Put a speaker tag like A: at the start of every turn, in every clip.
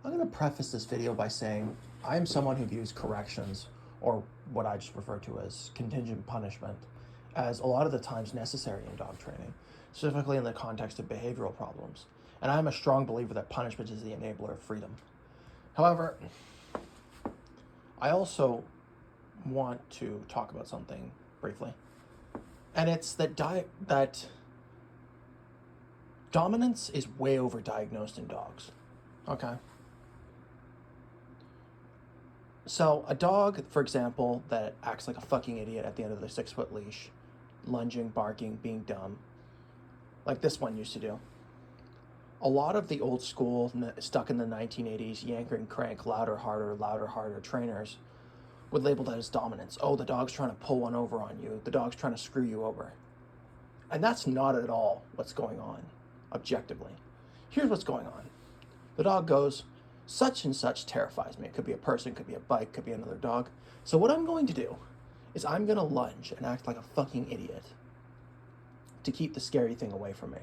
A: I'm going to preface this video by saying I am someone who views corrections, or what I just refer to as contingent punishment, as a lot of the times necessary in dog training, specifically in the context of behavioral problems. And I'm a strong believer that punishment is the enabler of freedom. However, I also want to talk about something briefly. And it's that dominance is way overdiagnosed in dogs. Okay? So a dog, for example, that acts like a fucking idiot at the end of the 6-foot leash, lunging, barking, being dumb, like this one used to do. A lot of the old school, stuck in the 1980s, yank and crank, louder, harder trainers would label that as dominance. Oh, the dog's trying to pull one over on you. The dog's trying to screw you over. And that's not at all what's going on, objectively. Here's what's going on. The dog goes, such and such terrifies me. It could be a person, could be a bike, could be another dog. So what I'm going to do is I'm going to lunge and act like a fucking idiot to keep the scary thing away from me.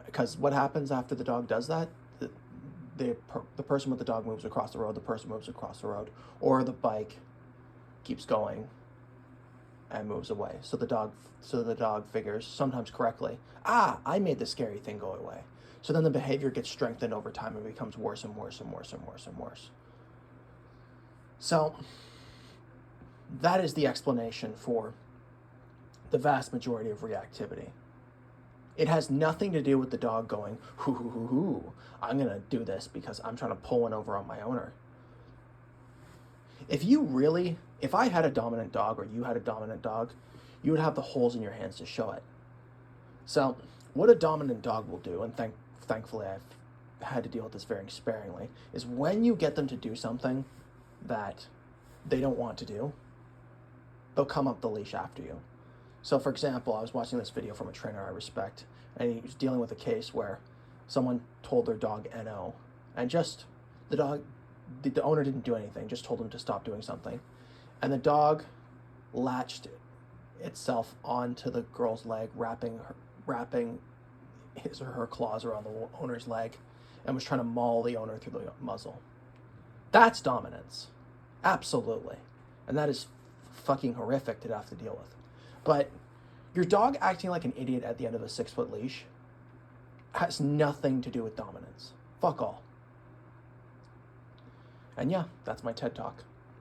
A: Because what happens after the dog does that? The person with the dog moves across the road, the person moves across the road, or the bike keeps going and moves away. So the dog figures, sometimes correctly, I made the scary thing go away. So then the behavior gets strengthened over time and becomes worse and worse and worse and worse and worse. So that is the explanation for the vast majority of reactivity. It has nothing to do with the dog going, hoo, hoo, hoo, hoo, I'm going to do this because I'm trying to pull one over on my owner. If I had a dominant dog or you had a dominant dog, you would have the holes in your hands to show it. So what a dominant dog will do, and thankfully I've had to deal with this very sparingly, is when you get them to do something that they don't want to do, they'll come up the leash after you. So for example, I was watching this video from a trainer I respect, and he was dealing with a case where someone told their dog NO, and the owner didn't do anything, just told him to stop doing something. And the dog latched itself onto the girl's leg, wrapping his or her claws around the owner's leg, and was trying to maul the owner through the muzzle. That's dominance. Absolutely. And that is fucking horrific to have to deal with. But your dog acting like an idiot at the end of a 6-foot leash has nothing to do with dominance. Fuck all. And yeah, that's my TED Talk.